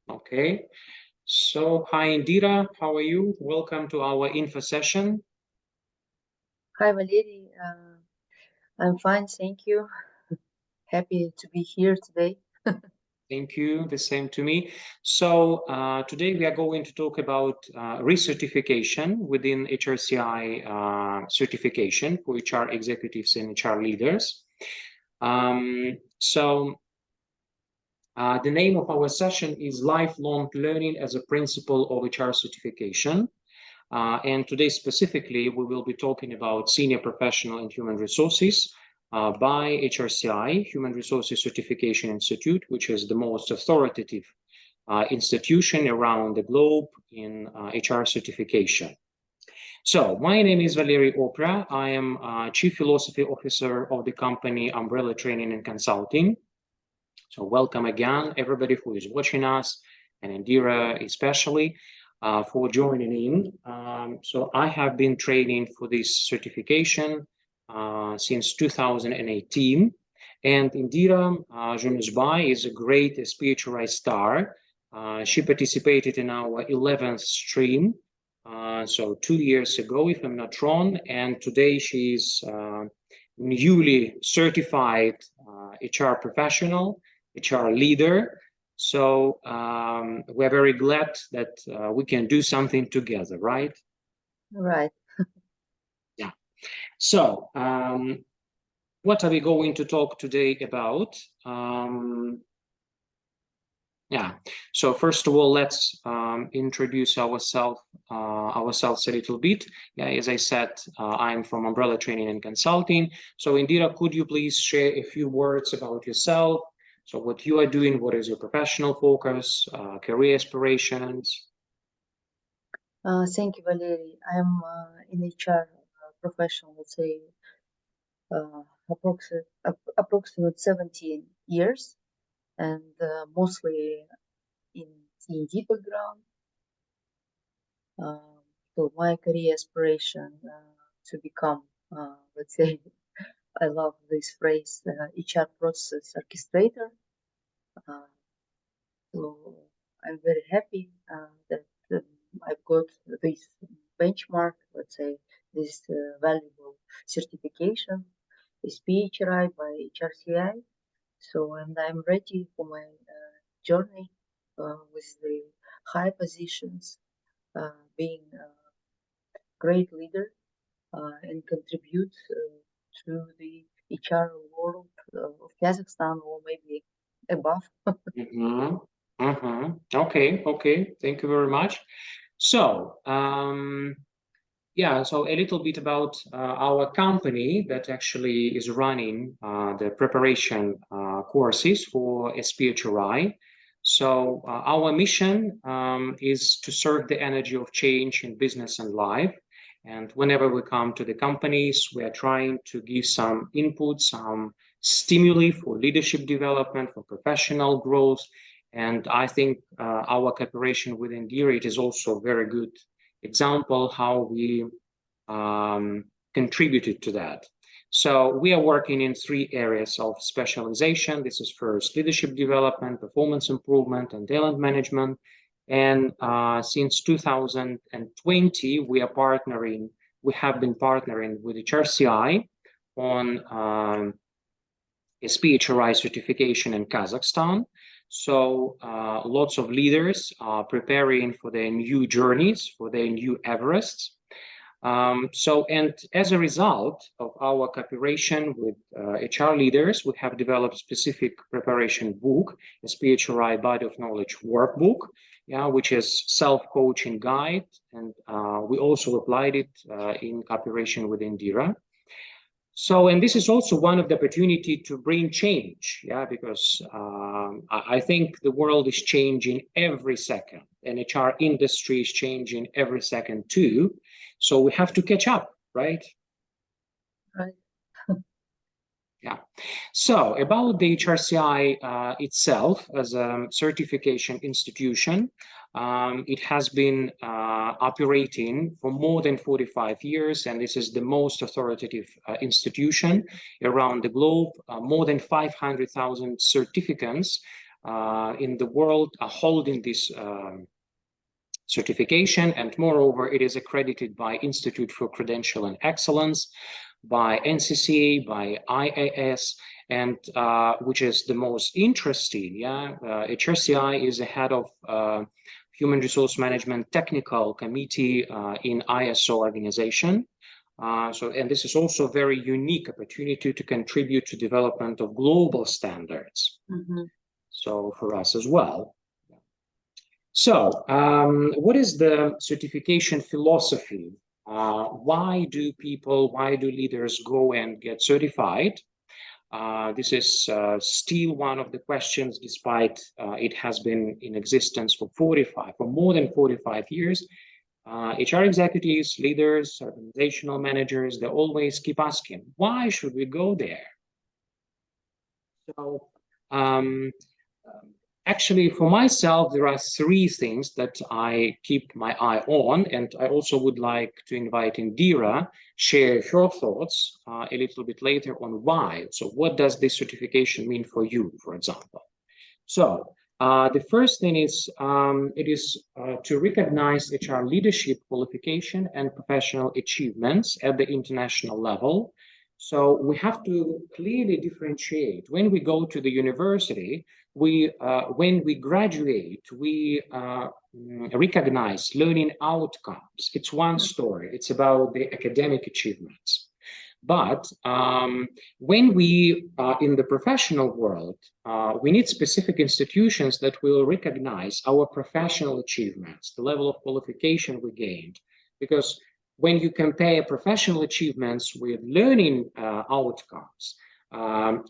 Okay. So, hi Indira, how are you? Welcome to our info session. Hi, Valerie. I'm fine, thank you. Happy to be here today. Thank you. The same to me. So, today we are going to talk about recertification within HRCI certification for HR executives and HR leaders. The name of our session is Lifelong Learning as a Principle of HR Certification. And today specifically, we will be talking about Senior Professional in Human Resources by HRCI, Human Resources Certification Institute, which is the most authoritative institution around the globe in HR certification. So my name is Valery Opra. I am Chief Philosophy Officer of the company Umbrella Training and Consulting. So welcome again, everybody who is watching us, and Indira especially, for joining in. So I have been training for this certification since 2018. And Indira Junusbai is a great SPHRi star. She participated in our 11th stream, so 2 years ago, if I'm not wrong. And today she's newly certified HR professional, HR leader. So we're very glad that we can do something together, right? Right. Yeah. So what are we going to talk today about? Yeah. So first of all, let's introduce ourselves a little bit. Yeah, as I said, I'm from Umbrella Training and Consulting. So Indira, could you please share a few words about yourself? So what you are doing, what is your professional focus, career aspirations? Thank you, Valerie. I'm in HR professional, let's say, approximate 17 years, and mostly in T&D background. So my career aspiration to become, let's say, I love this phrase, HR process orchestrator. So I'm very happy that I've got this benchmark, let's say, this valuable certification, SPHRi by HRCI. So, and I'm ready for my journey with the high positions, being a great leader and contribute to the HR world of Kazakhstan or maybe above. Mm-hmm. Mm-hmm. Okay. Thank you very much. So, yeah, so a little bit about our company that actually is running the preparation courses for SPHRi. So our mission is to serve the energy of change in business and life. And whenever we come to the companies, we are trying to give some input, some stimuli for leadership development, for professional growth. And I think our cooperation with Indira, it is also very good example how we contributed to that. So we are working in 3 areas of specialization. This is first leadership development, performance improvement, and talent management. And since 2020, we have been partnering with HRCI on SPHRi certification in Kazakhstan. So lots of leaders are preparing for their new journeys, for their new Everests. And as a result of our cooperation with HR leaders, we have developed specific preparation book, a SPHRi Body of Knowledge workbook, which is self-coaching guide. And we also applied it in cooperation with Indira. So, and this is also one of the opportunity to bring change, because I think the world is changing every second, and HR industry is changing every second too. So we have to catch up, right? Right. Yeah. So about the HRCI itself as a certification institution, it has been operating for more than 45 years, and this is the most authoritative institution around the globe. More than 500,000 certificates in the world are holding this certification, and moreover, it is accredited by Institute for Credential and Excellence, by NCCA, by IAS, and which is the most interesting. HRCI is the head of Human Resource Management Technical Committee in ISO organization. And this is also a very unique opportunity to contribute to development of global standards. So for us as well. So what is the certification philosophy? Why do leaders go and get certified? This is still one of the questions, despite it has been in existence for more than 45 years. HR executives, leaders, organizational managers, they always keep asking, why should we go there? So actually, for myself, there are three things that I keep my eye on, and I also would like to invite Indira share her thoughts a little bit later on why. So what does this certification mean for you, for example? So the first thing is it is to recognize HR leadership qualification and professional achievements at the international level. So we have to clearly differentiate. When we go to the university, when we graduate, we recognize learning outcomes. It's one story. It's about the academic achievements. But when we are in the professional world, we need specific institutions that will recognize our professional achievements, the level of qualification we gained. Because when you compare professional achievements with learning outcomes,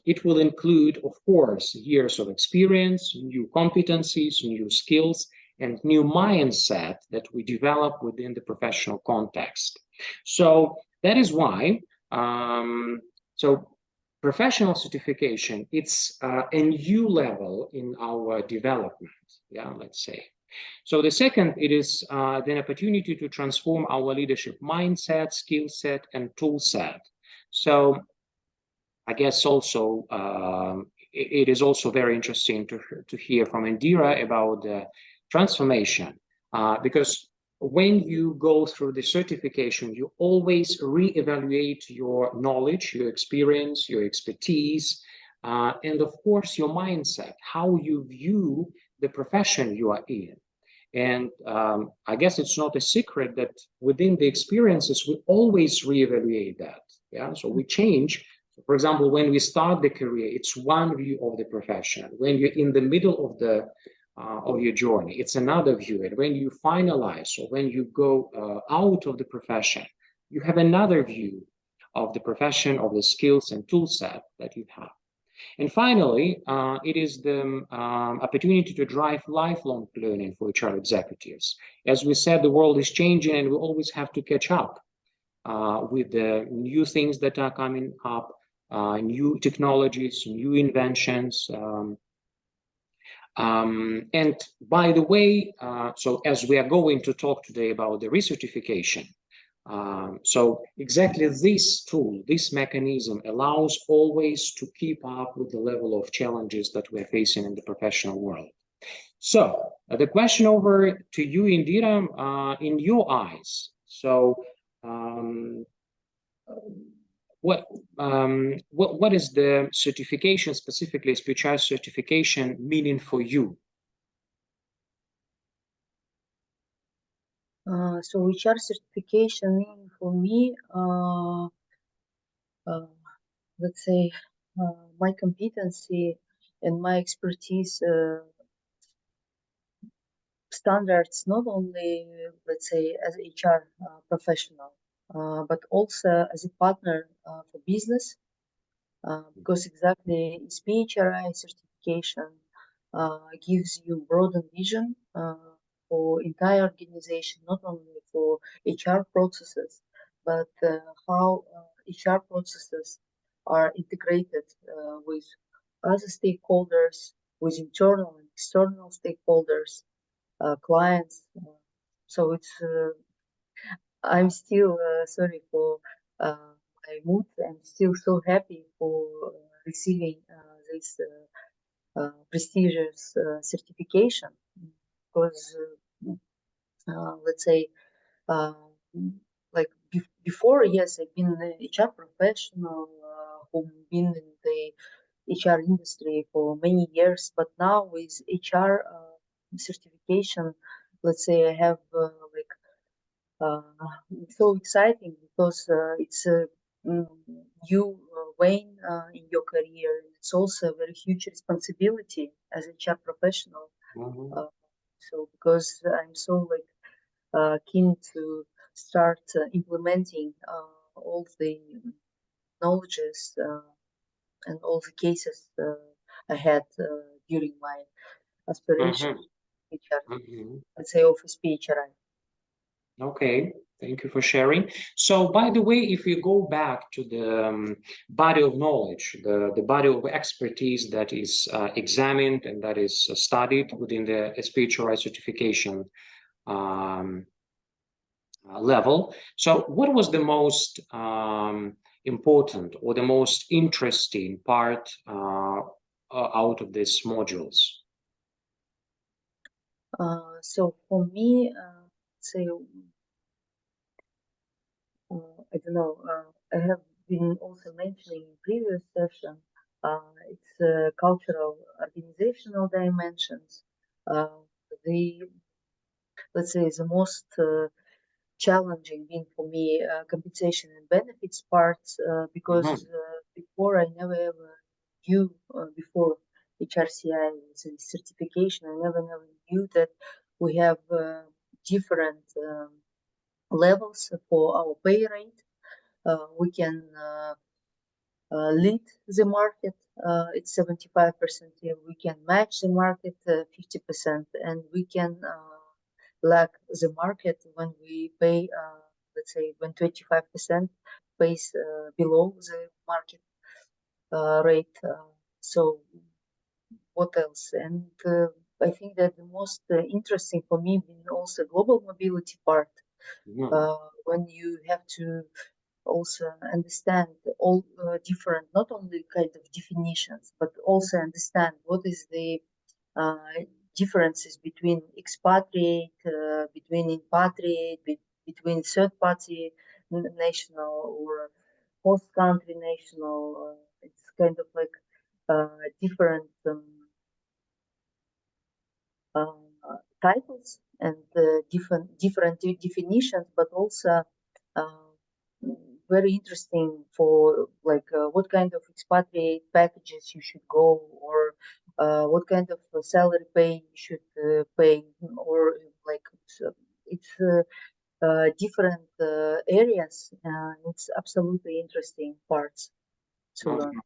it will include, of course, years of experience, new competencies, new skills, and new mindset that we develop within the professional context. So that is why so professional certification, it's a new level in our development, let's say. So the second, it is the opportunity to transform our leadership mindset, skill set, and tool set. So I guess also it is also very interesting to hear from Indira about the transformation, because when you go through the certification, you always reevaluate your knowledge, your experience, your expertise, and of course, your mindset, how you view the profession you are in. And I guess it's not a secret that within the experiences, we always reevaluate that. So we change. For example, when we start the career, it's one view of the profession. When you're in the middle of your journey, it's another view. And when you finalize, or when you go out of the profession, you have another view of the profession, of the skills and tool set that you have. And finally, it is the opportunity to drive lifelong learning for HR executives. As we said, the world is changing, and we always have to catch up with the new things that are coming up, new technologies, new inventions. And by the way, so as we are going to talk today about the recertification, so exactly this tool, this mechanism allows always to keep up with the level of challenges that we're facing in the professional world. So the question over to you, Indira, in your eyes. So what is the certification, specifically SPHRi certification, meaning for you? So HR certification meaning for me, let's say, my competency and my expertise standards, not only, let's say, as HR professional, but also as a partner for business, because exactly SPHRi certification gives you broader vision for entire organization, not only for HR processes, but how HR processes are integrated with other stakeholders, with internal and external stakeholders, clients. So it's I'm still sorry for my mood. I'm still so happy for receiving this prestigious certification, because let's say like before, yes, I've been an HR professional who've been in the HR industry for many years, but now with HR certification, let's say I have like so exciting because it's a new vein in your career. It's also a very huge responsibility as a HR professional. So because I'm so like keen to start implementing all the knowledges and all the cases I had during my aspiration HR, let's say of SPHRi. Okay, thank you for sharing. So, by the way, if you go back to the body of knowledge, the body of expertise that is examined and that is studied within the SPHRi certification level. So, what was the most important or the most interesting part out of these modules? So for me, say I don't know. I have been also mentioning in previous session. It's cultural, organizational dimensions. The let's say the most challenging being for me compensation and benefits parts because before I never ever knew before HRCI certification I never knew that we have different levels for our pay rate. We can lead the market. It's 75% here. We can match the market 50%, and we can lag the market when we pay, let's say, when 25% pays below the market rate. So what else? And I think that the most interesting for me being also global mobility part, when you have to also understand all different, not only kind of definitions, but also understand what is the differences between expatriate, between impatriate, between third-party national or host country national. It's kind of like different titles and different definitions, but also very interesting for like what kind of expatriate packages you should go, or what kind of salary pay you should pay, or like it's different areas. It's absolutely interesting parts to learn.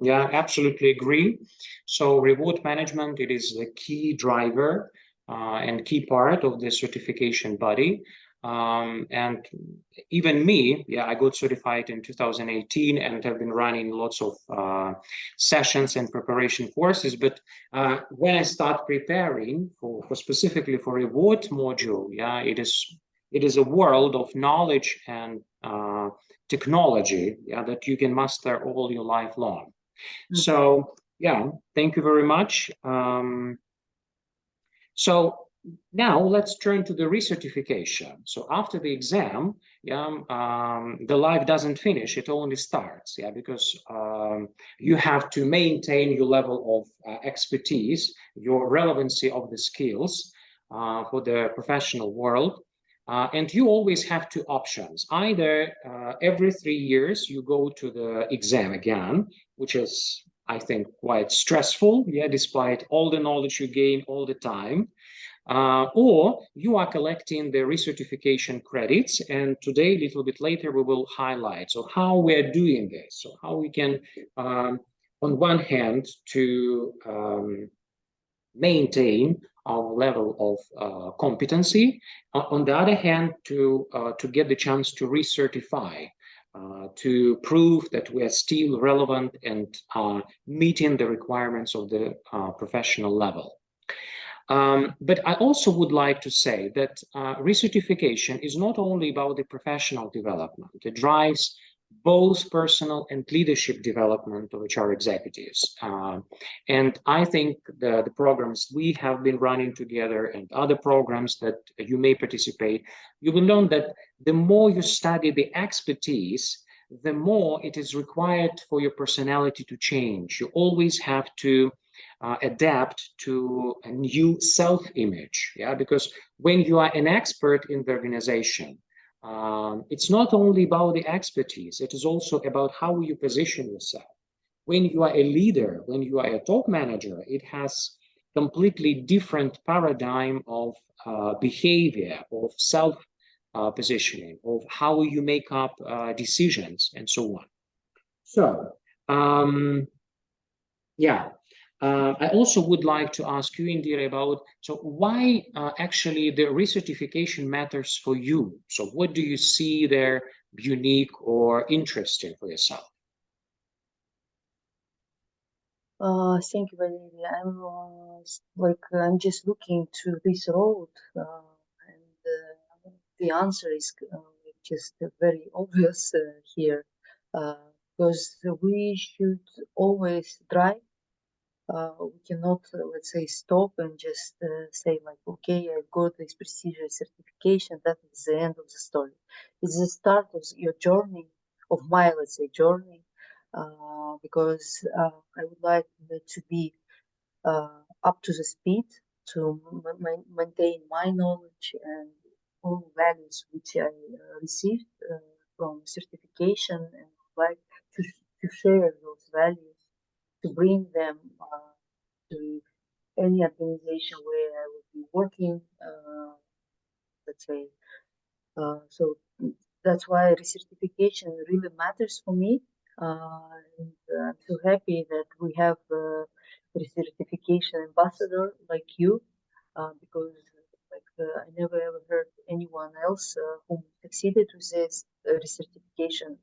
Yeah, absolutely agree. So reward management, it is the key driver and key part of the certification body. And even me, yeah, I got certified in 2018 and have been running lots of sessions and preparation courses. But when I start preparing for specifically for reward module, yeah, it is a world of knowledge and technology, yeah, that you can master all your life long. So yeah, thank you very much. So now let's turn to the recertification. So after the exam, yeah, the life doesn't finish, it only starts, yeah, because you have to maintain your level of expertise, your relevancy of the skills for the professional world. And you always have two options. Either every 3 years you go to the exam again, which is, I think, quite stressful, yeah, despite all the knowledge you gain all the time. Or you are collecting the recertification credits, and today, a little bit later, we will highlight so how we're doing this, so how we can, on one hand, to maintain our level of competency, on the other hand, to get the chance to recertify, to prove that we are still relevant and meeting the requirements of the professional level. But I also would like to say that recertification is not only about the professional development. It drives both personal and leadership development of HR executives. And I think the programs we have been running together and other programs that you may participate, you will learn that the more you study the expertise, the more it is required for your personality to change. You always have to adapt to a new self-image, yeah, because when you are an expert in the organization, it's not only about the expertise, it is also about how you position yourself. When you are a leader, when you are a top manager, it has completely different paradigm of behavior, of self positioning, of how you make up decisions, and so on. So, yeah. I also would like to ask you, Indira, about so why actually the recertification matters for you. So what do you see there unique or interesting for yourself? Thank you, Valeria. I'm just looking to this road, and the answer is just very obvious here, because we should always drive. We cannot, let's say, stop and just say like, okay, I got this SPHRi certification. That is the end of the story. It's the start of your journey, of my, let's say, journey, because I would like to be up to the speed to maintain my knowledge and all values which I received from certification, and like to share those values, to bring them to any organization where I will be working, let's say. So that's why recertification really matters for me. And I'm so happy that we have a recertification ambassador like you, because I never ever heard anyone else who succeeded with this recertification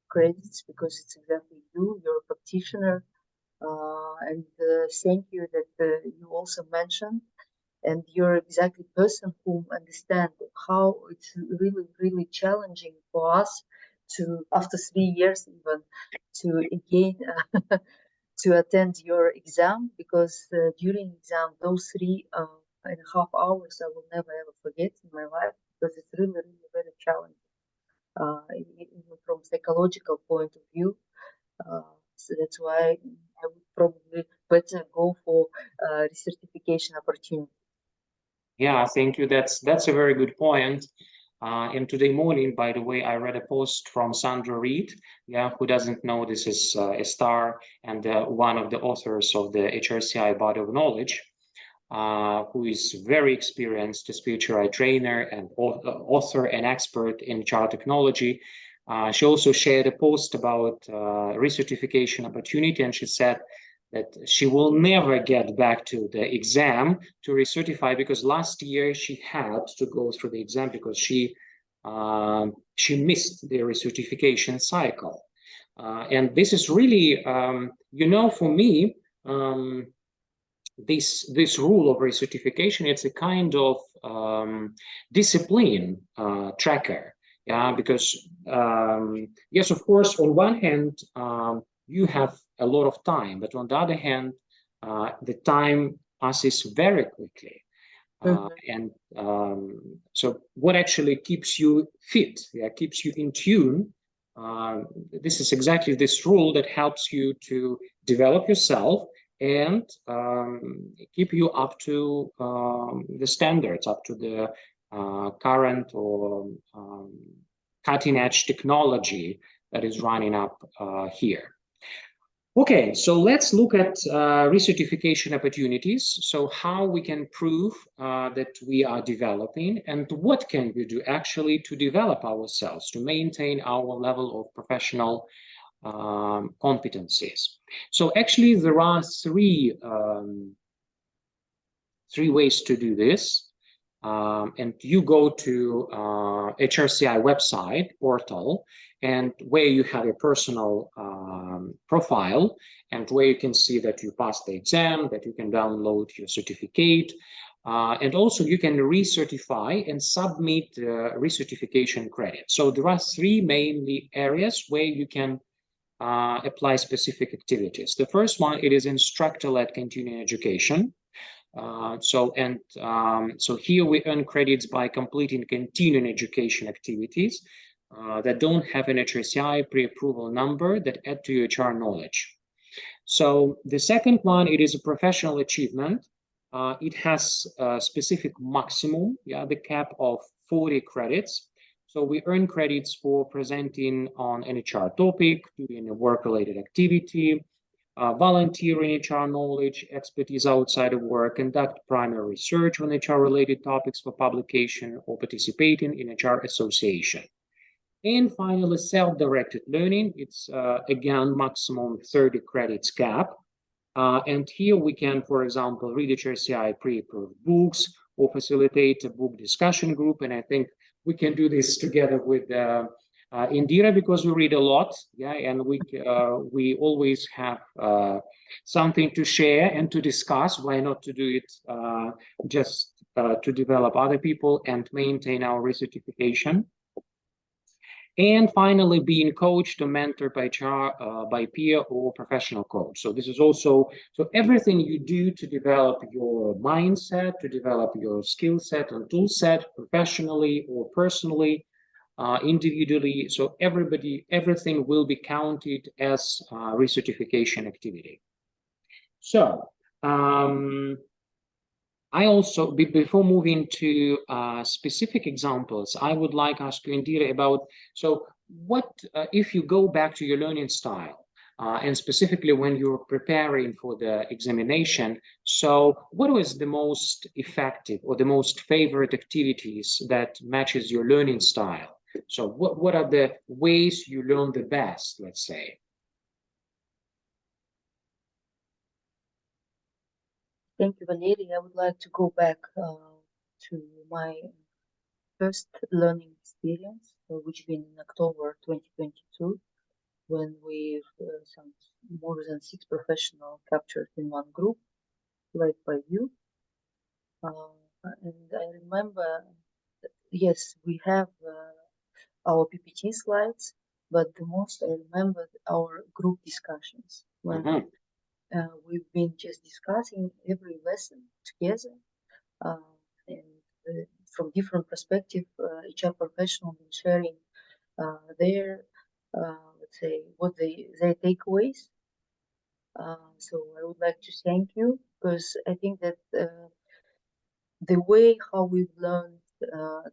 credits, because it's exactly you, you're a practitioner. And thank you that you also mentioned, and you're exactly person who understand how it's really really challenging for us to, after 3 years even, to again to attend your exam, because during exam those 3.5 hours I will never ever forget in my life, because it's really really very challenging, even from psychological point of view. So that's why I would probably better go for recertification opportunity. Yeah, thank you. That's a very good point. And today morning, by the way, I read a post from Sandra Reed, yeah, who doesn't know, this is a star and one of the authors of the HRCI Body of Knowledge, who is very experienced SPHRi trainer and author and expert in HR technology. She also shared a post about recertification opportunity, and she said that she will never get back to the exam to recertify, because last year she had to go through the exam because she missed the recertification cycle. And this is really, for me, this rule of recertification, it's a kind of discipline tracker. Yeah, because yes, of course, on one hand, you have a lot of time, but on the other hand, the time passes very quickly. And so what actually keeps you fit, yeah, keeps you in tune, this is exactly this rule that helps you to develop yourself and keep you up to the standards, up to the current or cutting edge technology that is running up here. Okay, so let's look at recertification opportunities. So how we can prove that we are developing, and what can we do actually to develop ourselves, to maintain our level of professional competencies. So actually there are three ways to do this. And you go to HRCI website portal, and where you have a personal profile, and where you can see that you passed the exam, that you can download your certificate. And also you can recertify and submit recertification credit. So there are three mainly areas where you can apply specific activities. The first one, it is instructor-led continuing education. So here we earn credits by completing continuing education activities that don't have an HRCI pre-approval number that add to your HR knowledge. So the second one, it is a professional achievement. It has a specific maximum, the cap of 40 credits. So we earn credits for presenting on an HR topic, doing a work-related activity, volunteering HR knowledge, expertise outside of work, conduct primary research on HR-related topics for publication, or participating in HR association. And finally, self-directed learning. It's, again, maximum 30 credits cap. And here we can, for example, read HRCI pre-approved books or facilitate a book discussion group. And I think we can do this together with Indira because we read a lot, and we always have something to share and to discuss. Why not to do it just to develop other people and maintain our recertification? And finally, being coached or mentored by peer or professional coach. So this is also, so everything you do to develop your mindset, to develop your skill set and tool set professionally or personally, individually. So everything will be counted as recertification activity. So I also, before moving to specific examples, I would like to ask you, Indira, about, so what, if you go back to your learning style, and specifically when you're preparing for the examination, so what was the most effective or the most favorite activities that matches your learning style? So what are the ways you learn the best, let's say? Thank you, Valery. I would like to go back to my first learning experience, which been in October 2022, when we some more than 6 professionals captured in one group, led by you. And I remember, yes, we have our PPT slides, but the most I remember our group discussions when we've been just discussing every lesson together, and from different perspective, HR professionals been sharing their, let's say, what their takeaways. So I would like to thank you, because I think that the way how we've learned,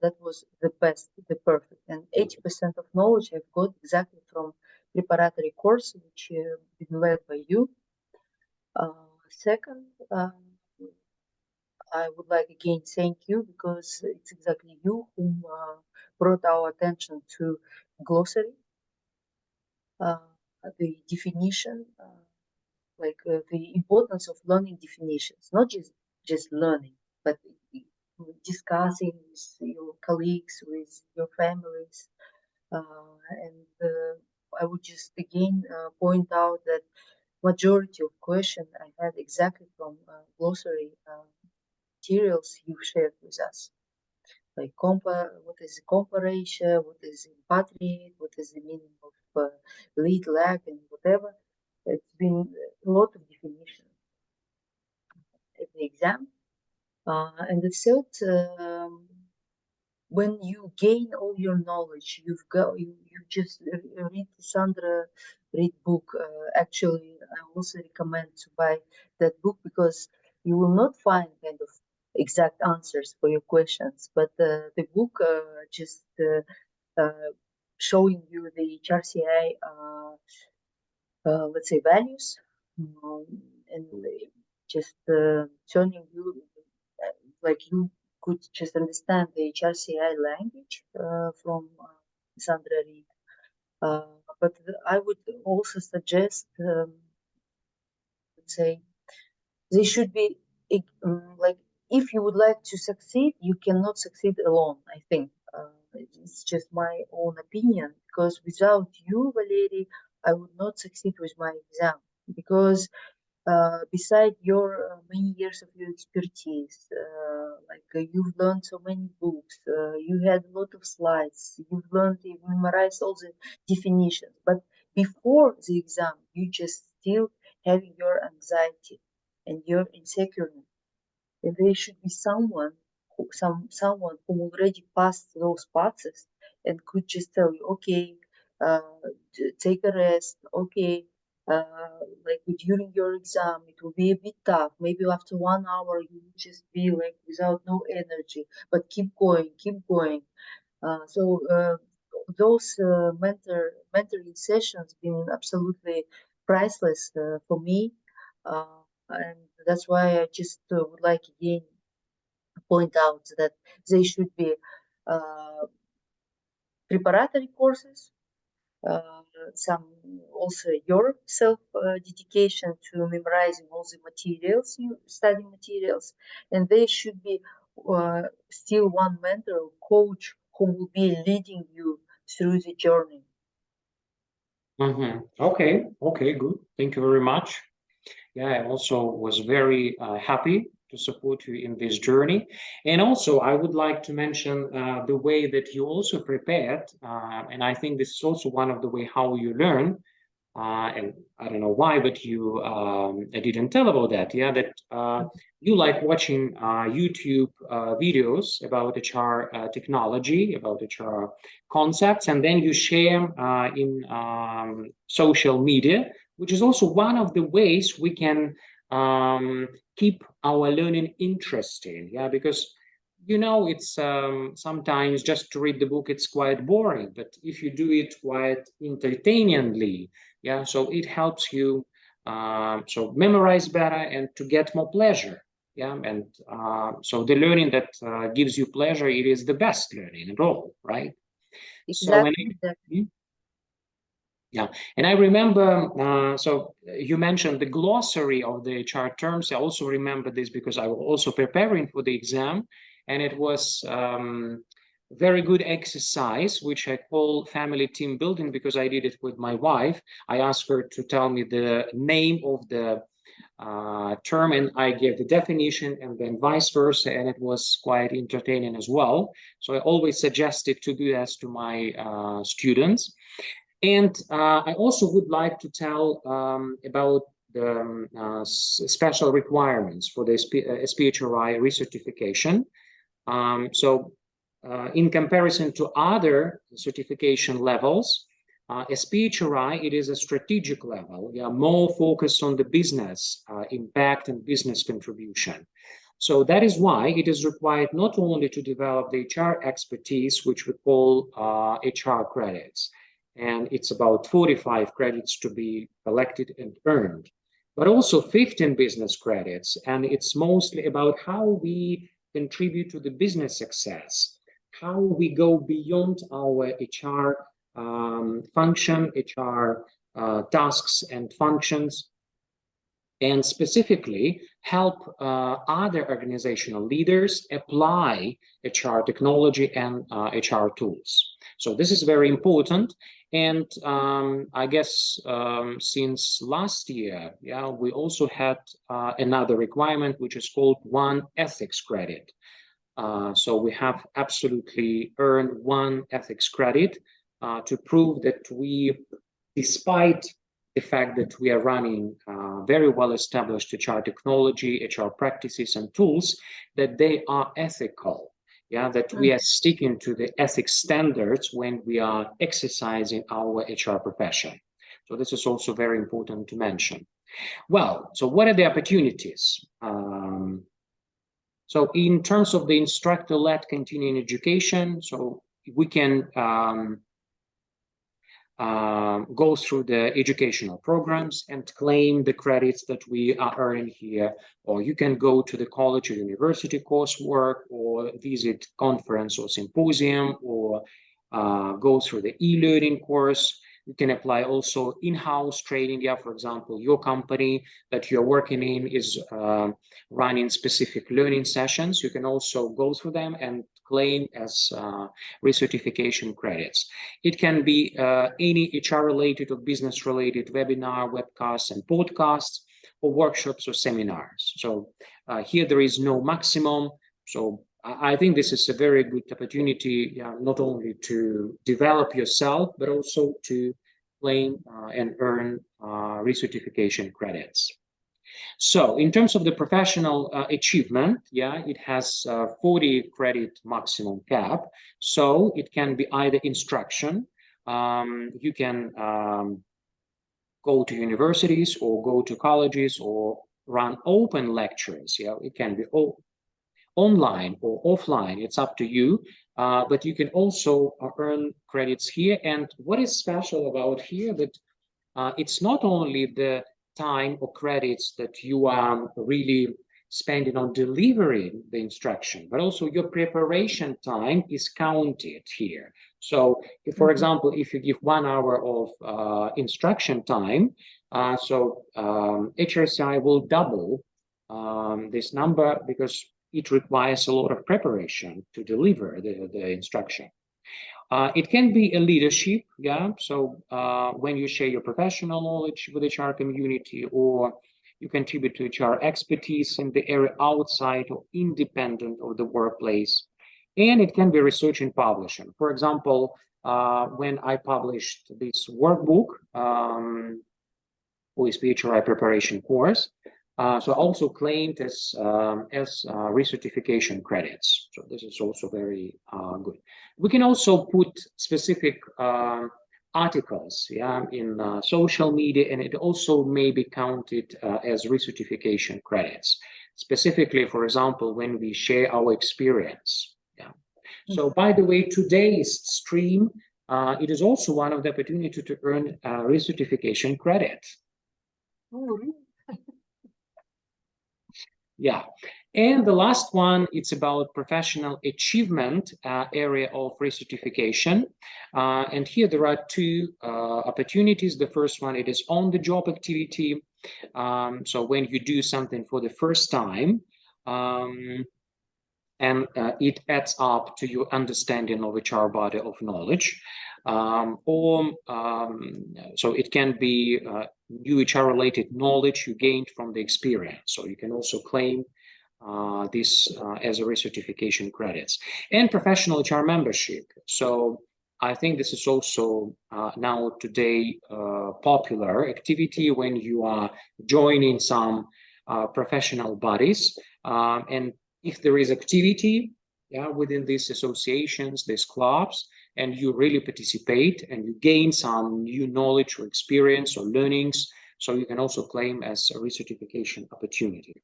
that was the best, the perfect. And 80% of knowledge I've got exactly from preparatory course, which been led by you. Second, I would like again thank you, because it's exactly you who brought our attention to glossary, the definition, the importance of learning definitions, not just learning, but discussing with your colleagues, with your families. And I would just again point out that majority of questions I had exactly from glossary materials you shared with us. Like what is compa what is repatriate, what is the meaning of lead, lag, and whatever. It's been a lot of definition at the exam. And the third, when you gain all your knowledge, you just read Sandra read book. Actually, I also recommend to buy that book, because you will not find kind of exact answers for your questions, but the book just showing you the HRCI, let's say, values, and just turning you like you could just understand the HRCI language from Sandra Reed. But I would also suggest, let's say, they should be like, if you would like to succeed, you cannot succeed alone, I think. It's just my own opinion, because without you, Valery, I would not succeed with my exam, because beside your many years of your expertise, you've learned so many books, you had a lot of slides, you've learned, you've memorized all the definitions, but before the exam, you just still have your anxiety and your insecurity. And there should be someone who already passed those passes and could just tell you, okay, uh, take a rest, okay, like during your exam, it will be a bit tough. Maybe after 1 hour, you will just be like without no energy, but keep going, keep going. So those mentoring sessions been absolutely priceless for me, and that's why I just would like again point out that they should be uh, preparatory courses, uh, some also your self dedication to memorizing all the materials, you study materials, and there should be still one mentor or coach who will be leading you through the journey. Okay, okay, good. Thank you very much. Yeah, I also was very happy to support you in this journey. And also, I would like to mention the way that you also prepared. And I think this is also one of the way how you learn. And I don't know why, but you I didn't tell about that. Yeah, that you like watching YouTube videos about HR technology, about HR concepts, and then you share in social media, which is also one of the ways we can keep our learning interesting. Yeah, because it's sometimes just to read the book, it's quite boring, but if you do it quite entertainingly, yeah, so it helps you so memorize better and to get more pleasure. Yeah, and so the learning that gives you pleasure, it is the best learning at all, right? So Exactly, exactly. yeah, and I remember, so you mentioned the glossary of the HR terms. I also remember this because I was also preparing for the exam, and it was very good exercise, which I call family team building because I did it with my wife. I asked her to tell me the name of the term, and I gave the definition, and then vice versa, and it was quite entertaining as well. So I always suggested to do this to my students. And I also would like to tell about the special requirements for the SPHRi recertification. In comparison to other certification levels, SPHRi, it is a strategic level, yeah, more focused on the business impact and business contribution. So that is why it is required not only to develop the HR expertise, which we call HR credits, and it's about 45 credits to be collected and earned, but also 15 business credits. And it's mostly about how we contribute to the business success, how we go beyond our HR function, HR tasks and functions, and specifically help other organizational leaders apply HR technology and HR tools. So this is very important. And I guess since last year, yeah, we also had another requirement, which is called one ethics credit. So we have absolutely earned one ethics credit to prove that we, despite the fact that we are running very well-established HR technology, HR practices and tools, that they are ethical. Yeah, that we are sticking to the ethics standards when we are exercising our HR profession. So this is also very important to mention. Well, so what are the opportunities? So in terms of the instructor-led continuing education, so we can go through the educational programs and claim the credits that we are earning here, or you can go to the college or university coursework, or visit conference or symposium, or go through the e-learning course. You can apply also in-house training. Yeah, for example, your company that you're working in is running specific learning sessions. You can also go through them and claim as recertification credits. It can be any HR related or business related webinar, webcasts, and podcasts, or workshops or seminars. So here there is no maximum. So I think this is a very good opportunity, not only to develop yourself, but also to claim and earn recertification credits. So in terms of the professional achievement, it has 40 credit maximum cap. So it can be either instruction, you can go to universities or go to colleges or run open lectures. It can be online or offline, it's up to you. But you can also earn credits here. And what is special about here that it's not only the time or credits that you are really spending on delivering the instruction, but also your preparation time is counted here. So, if, for example, if you give 1 hour of instruction time, HRCI will double this number because it requires a lot of preparation to deliver the instruction. It can be a leadership, so when you share your professional knowledge with HR community, or you contribute to HR expertise in the area outside or independent of the workplace. And it can be research and publishing. For example, when I published this workbook for SPHRi preparation course, so I also claimed as recertification credits. So this is also very good. We can also put specific articles, in social media, and it also may be counted as recertification credits. Specifically, for example, when we share our experience. So, by the way, today's stream, it is also one of the opportunity to earn recertification credit. Oh, really? And the last one, it's about professional achievement area of recertification. And here there are two opportunities. The first one, it is on-the-job activity. So when you do something for the first time, and it adds up to your understanding of HR body of knowledge. So it can be new HR-related knowledge you gained from the experience. So you can also claim this as a recertification credits. And professional HR membership. So I think this is also now today popular activity when you are joining some professional bodies. And if there is activity within these associations, these clubs, and you really participate and you gain some new knowledge or experience or learnings, so you can also claim as a recertification opportunity.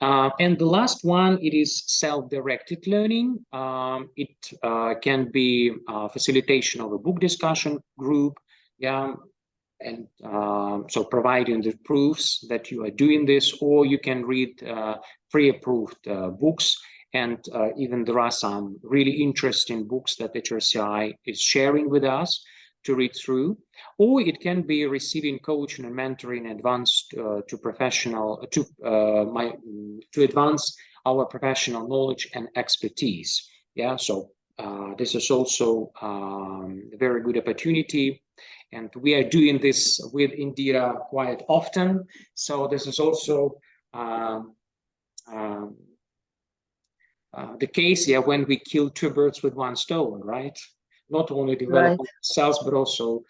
And the last one, it is self-directed learning. It can be facilitation of a book discussion group, and so providing the proofs that you are doing this, or you can read pre-approved books. And even there are some really interesting books that HRCI is sharing with us to read through, or it can be receiving coaching and mentoring advanced to advance our professional knowledge and expertise. So this is also a very good opportunity, and we are doing this with Indira quite often. So this is also the case when we kill two birds with one stone, right? Not only develop ourselves, but also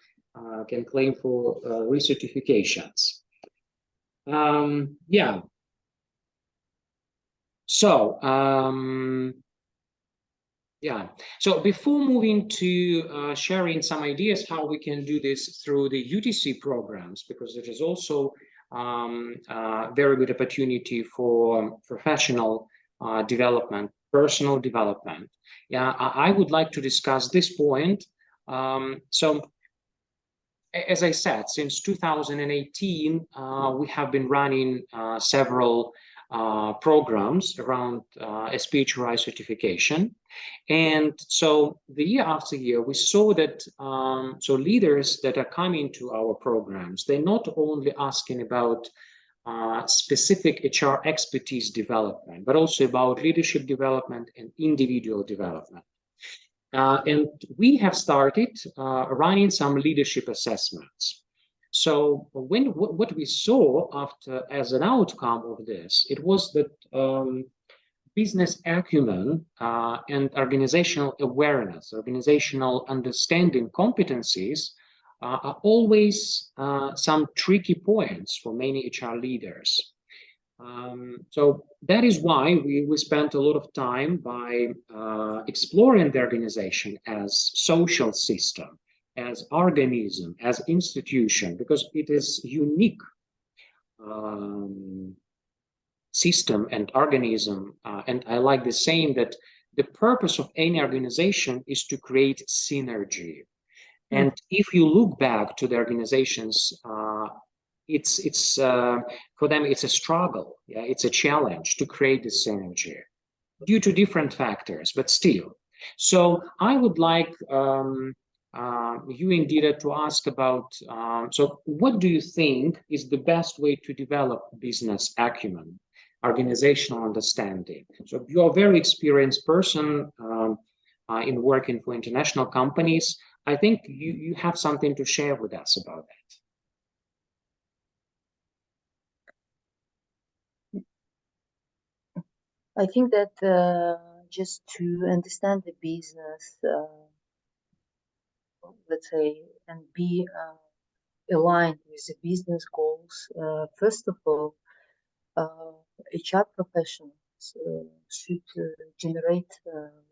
can claim for recertifications. So before moving to sharing some ideas how we can do this through the UTC programs, because it is also a very good opportunity for professional development, personal development. I would like to discuss this point. So as I said, since 2018, we have been running several programs around SPHRi certification. And so the year after year, we saw that so leaders that are coming to our programs, they're not only asking about specific HR expertise development, but also about leadership development and individual development. And we have started running some leadership assessments. So what we saw after as an outcome of this, it was that business acumen and organizational awareness, organizational understanding competencies are always some tricky points for many HR leaders. So that is why we spent a lot of time by exploring the organization as social system, as organism, as institution, because it is unique system and organism. And I like the saying that the purpose of any organization is to create synergy. And if you look back to the organizations, it's for them it's a struggle. Yeah, it's a challenge to create this synergy due to different factors, but still. So I would like you, Indira, to ask about. So, what do you think is the best way to develop business acumen, organizational understanding? So, you're a very experienced person in working for international companies. I think you have something to share with us about that. I think that just to understand the business, let's say, and be aligned with the business goals, first of all, HR professionals should generate,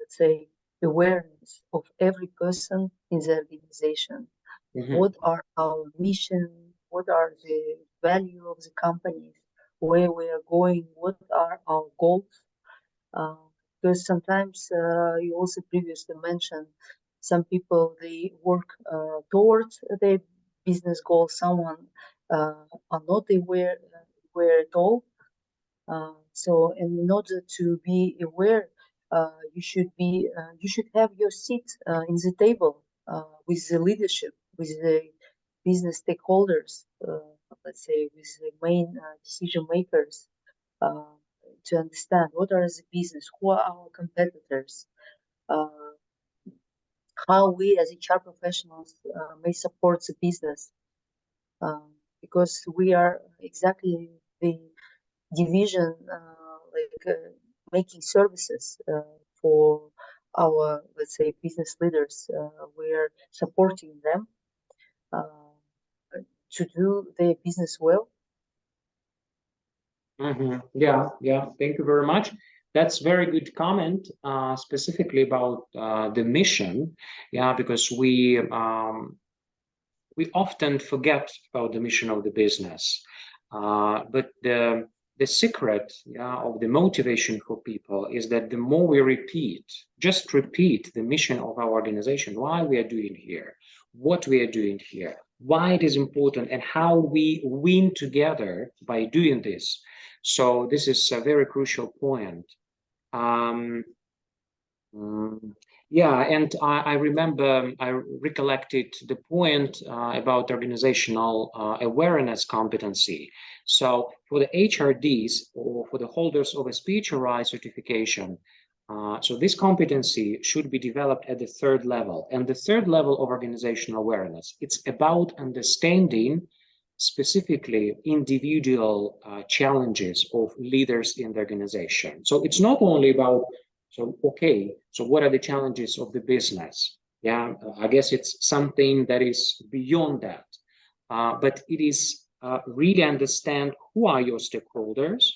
let's say, awareness of every person in the organization. What are our mission? What are the value of the company? Where we are going? What are our goals? Because sometimes you also previously mentioned some people they work towards their business goals. Someone are not aware at all. So, in order to be aware, you should have your seat in the table with the leadership, with the business stakeholders, let's say, with the main decision makers, uh, to understand what are the business, who are our competitors, uh, how we as HR professionals may support the business, because we are exactly the division making services for our, let's say, business leaders. We are supporting them to do their business well. Yeah, yeah. Thank you very much. That's very good comment, specifically about the mission. Yeah, because we often forget about the mission of the business. But the secret, yeah, of the motivation for people is that the more we just repeat the mission of our organization, why we are doing here, what we are doing here, why it is important, and how we win together by doing this. So this is a very crucial point. Um, yeah, and I remember I recollected the point about organizational awareness competency. So for the HRDs or for the holders of a SPHRi certification, so this competency should be developed at the third level. And the third level of organizational awareness, it's about understanding specifically individual challenges of leaders in the organization. So it's not only about okay, so what are the challenges of the business? Yeah, I guess it's something that is beyond that. But it is really understand who are your stakeholders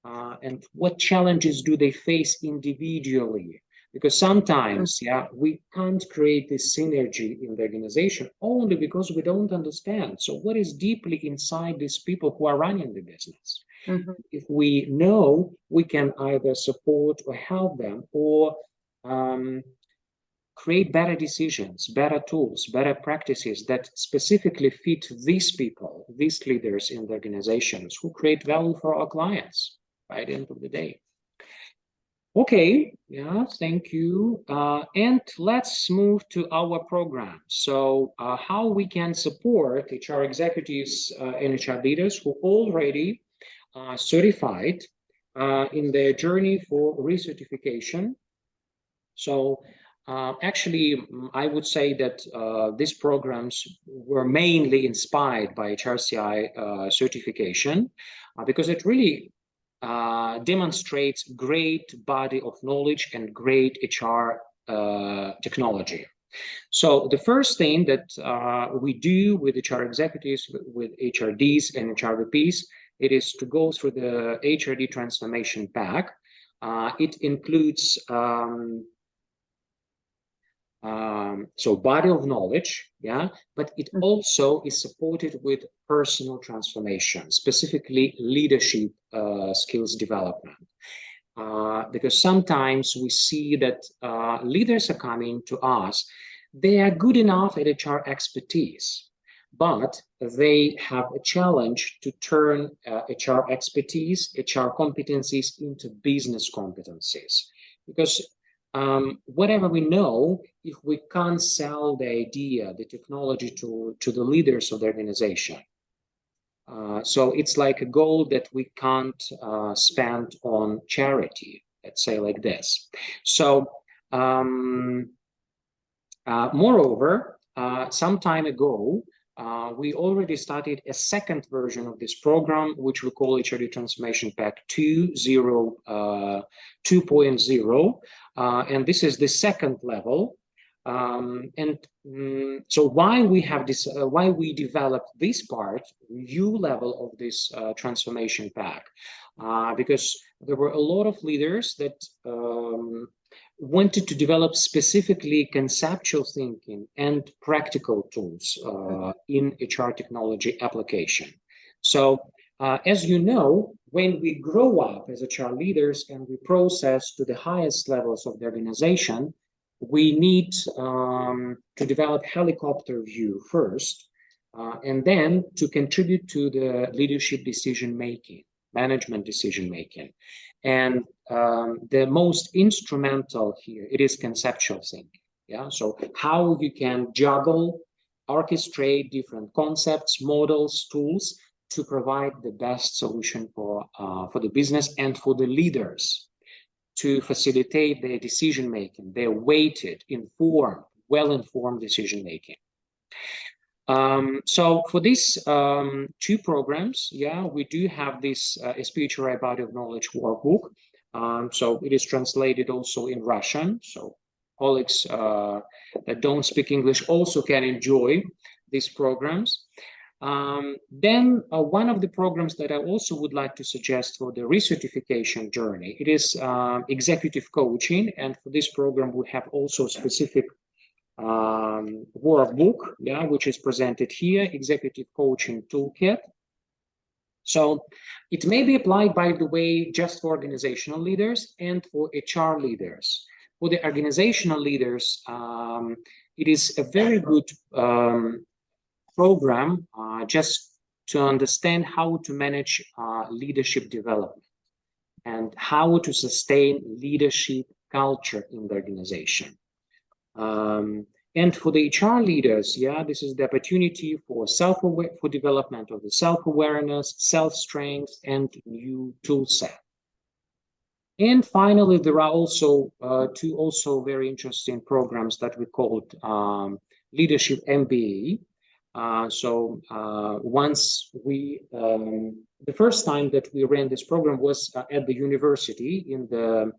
and what challenges do they face individually. Because sometimes, yeah, we can't create this synergy in the organization only because we don't understand. So what is deeply inside these people who are running the business? If we know, we can either support or help them or create better decisions, better tools, better practices that specifically fit these people, these leaders in the organizations who create value for our clients by the end of the day. Okay, yeah, thank you. And let's move to our program. So how we can support HR executives and HR leaders who already certified in their journey for recertification. So Actually, I would say that these programs were mainly inspired by HRCI certification because it really demonstrates great body of knowledge and great HR technology. So the first thing that we do with HR executives, with HRDs and HR VPs, it is to go through the HRD transformation pack. It includes so body of knowledge, yeah, but it also is supported with personal transformation, specifically leadership skills development. Because sometimes we see that leaders are coming to us, they are good enough at HR expertise, but they have a challenge to turn HR expertise, HR competencies into business competencies. Because whatever we know, if we can't sell the idea, the technology to the leaders of the organization, so it's like a goal that we can't spend on charity, let's say like this. So moreover, some time ago, we already started a second version of this program, which we call HRD Transformation Pack 2.0, and this is the second level. So why we have this, why we developed this part, new level of this transformation pack, because there were a lot of leaders that wanted to develop specifically conceptual thinking and practical tools in HR technology application. So as you know, when we grow up as HR leaders and we process to the highest levels of the organization, we need to develop helicopter view first, and then to contribute to the leadership decision making, management decision making. And the most instrumental here, it is conceptual thinking. Yeah, so how you can juggle, orchestrate different concepts, models, tools to provide the best solution for the business and for the leaders, to facilitate their decision making, their weighted, informed, well-informed decision making. So for these two programs, yeah, we do have this SPHRi Body of Knowledge workbook. So it is translated also in Russian. So colleagues that don't speak English also can enjoy these programs. Then one of the programs that I also would like to suggest for the recertification journey, it is executive coaching. And for this program, we have also specific workbook, yeah, which is presented here, Executive Coaching Toolkit. So it may be applied, by the way, just for organizational leaders and for HR leaders. For the organizational leaders, it is a very good program just to understand how to manage leadership development and how to sustain leadership culture in the organization. And for the HR leaders, yeah, this is the opportunity for for development of the self-awareness, self-strength, and new tool set. And finally, there are also two also very interesting programs that we called Leadership MBA. So once we, the first time that we ran this program was at the university in the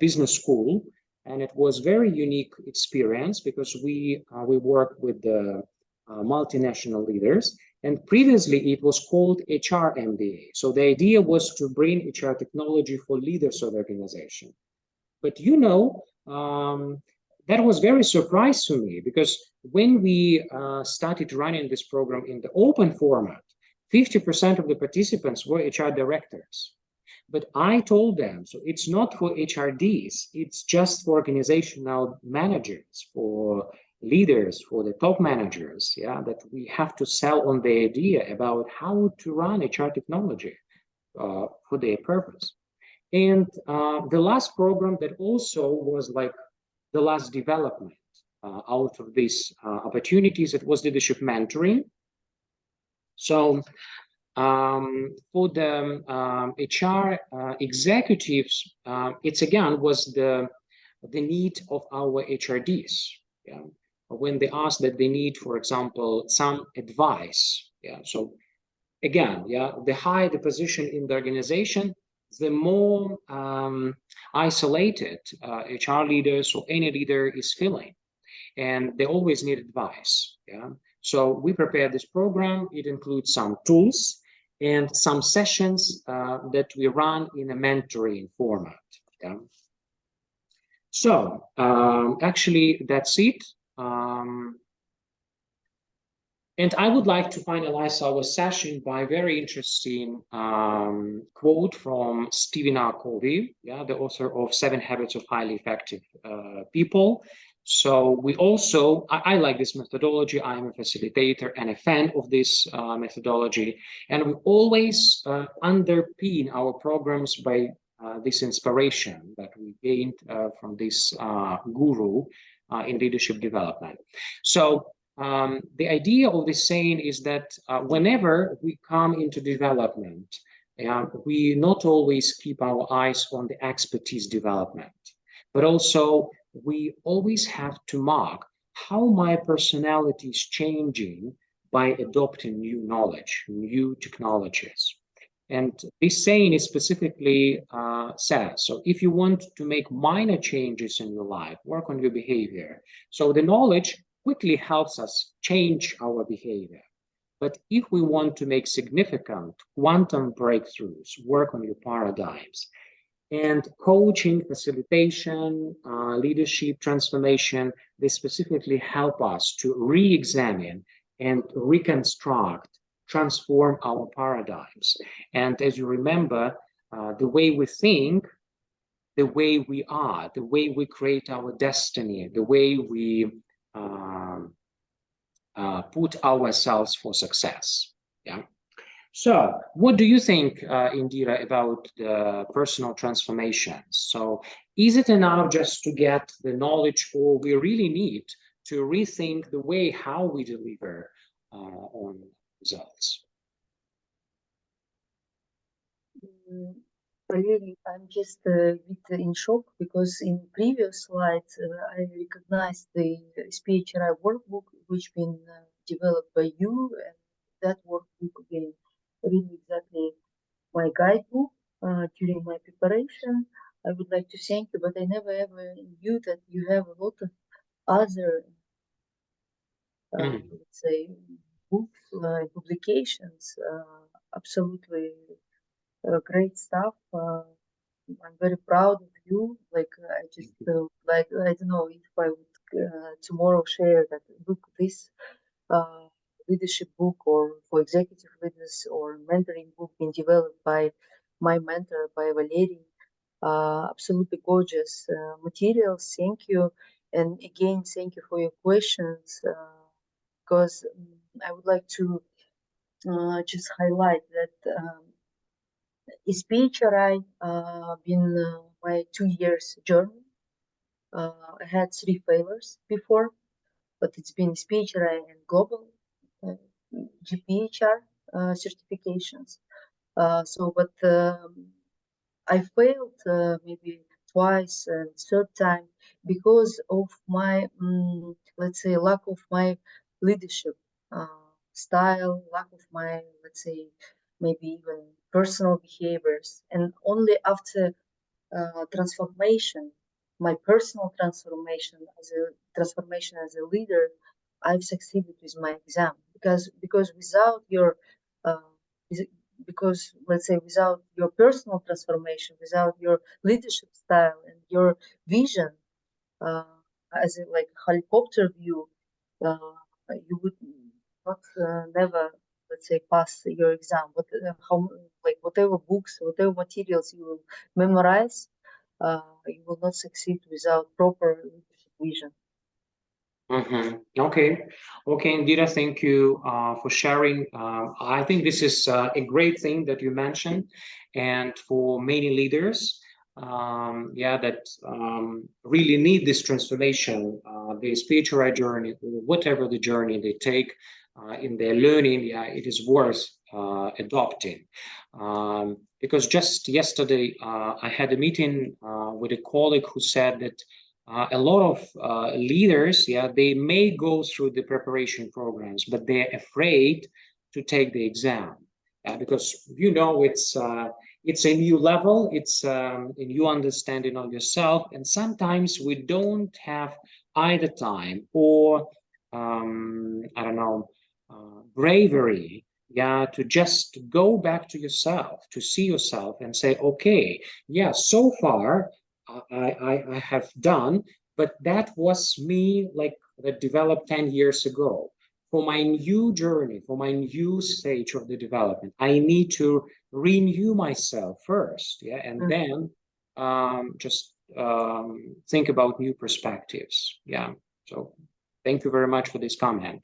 business school, and it was very unique experience because we worked with the multinational leaders, and previously it was called HR MBA. So the idea was to bring HR technology for leaders of the organization. But you know, that was very surprised to me because when we started running this program in the open format, 50% of the participants were HR directors. But I told them, so it's not for HRDs, it's just for organizational managers, for leaders, for the top managers, yeah, that we have to sell on the idea about how to run HR technology for their purpose. And the last program that also was like the last development out of these opportunities, it was leadership mentoring. So for the HR executives, it's again was the the need of our HRDs. Yeah? When they ask that they need, for example, some advice. Yeah. So again, yeah, the higher the position in the organization, the more isolated HR leaders or any leader is feeling, and they always need advice. Yeah. So we prepare this program. It includes some tools and some sessions that we run in a mentoring format. Yeah. So actually, that's it. And I would like to finalize our session by a very interesting quote from Stephen R. Covey, yeah, the author of 7 Habits of Highly Effective People. So we also, I like this methodology. I'm a facilitator and a fan of this methodology. And we always underpin our programs by this inspiration that we gained from this guru in leadership development. So the idea of this saying is that whenever we come into development, we not always keep our eyes on the expertise development, but also we always have to mark how my personality is changing by adopting new knowledge, new technologies. And this saying is specifically says, so if you want to make minor changes in your life, work on your behavior. So the knowledge quickly helps us change our behavior. But if we want to make significant quantum breakthroughs, work on your paradigms. And coaching, facilitation, leadership transformation, they specifically help us to re-examine and reconstruct, transform our paradigms. And as you remember, the way we think, the way we are, the way we create our destiny, the way we put ourselves for success. Yeah. So, what do you think, Indira, about the personal transformations? So, is it enough just to get the knowledge, or we really need to rethink the way how we deliver on results? Really, I'm just a bit in shock because in previous slides I recognized the SPHRi workbook which been developed by you, and that workbook again really exactly my guidebook during my preparation. I would like to thank you, but I never ever knew that you have a lot of other, let's say, books, publications. Absolutely great stuff. I'm very proud of you. Like I just like I don't know if I would tomorrow share that book, this uh, leadership book, or for executive leaders, or mentoring book being developed by my mentor, by Valery. Absolutely gorgeous materials. Thank you, and again, thank you for your questions. Because I would like to just highlight that. SPHRi been my 2 years journey. I had 3 failures before, but it's been SPHRi and global GPHR certifications. But I failed maybe twice and third time because of my, let's say, lack of my leadership style, lack of my, let's say, maybe even personal behaviors. And only after transformation, my personal transformation as a leader, I've succeeded with my exam. Because without your uh, because let's say without your personal transformation, without your leadership style and your vision, uh, as a like helicopter view, uh, you would not never, let's say, pass your exam. But how, like, whatever books, whatever materials you will memorize, you will not succeed without proper leadership vision. Okay, okay, Indira, thank you for sharing. I think this is a great thing that you mentioned, and for many leaders, yeah, that really need this transformation, the spiritual journey, whatever the journey they take in their learning, yeah, it is worth adopting. Because just yesterday, I had a meeting with a colleague who said that a lot of leaders, yeah, they may go through the preparation programs, but they're afraid to take the exam, because it's a new level, it's a new understanding of yourself, and sometimes we don't have either time or I don't know, bravery, yeah, to just go back to yourself, to see yourself and say, okay, yeah, so far I have done, but that was me, like, that developed 10 years ago. For my new journey, for my new stage of the development, I need to renew myself first, yeah, and then just think about new perspectives, yeah. So thank you very much for this comment.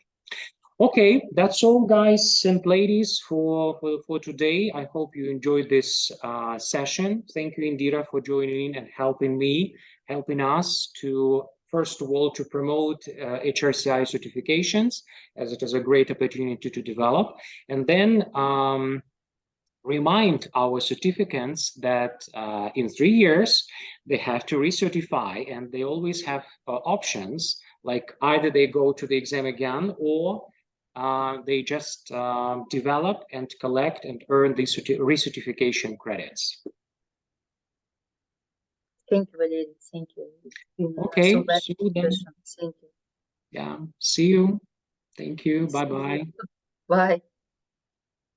Okay, that's all, guys and ladies, for today. I hope you enjoyed this session. Thank you, Indira, for joining and helping us to, first of all, to promote HRCI certifications, as it is a great opportunity to develop, and then remind our certificants that in 3 years they have to recertify, and they always have options, like either they go to the exam again, or they just develop and collect and earn the recertification credits. Thank you, Valery. Thank you. It's been Okay, so see you then. session. Thank you. Yeah, see you. Thank you. See you. Bye-bye. Bye.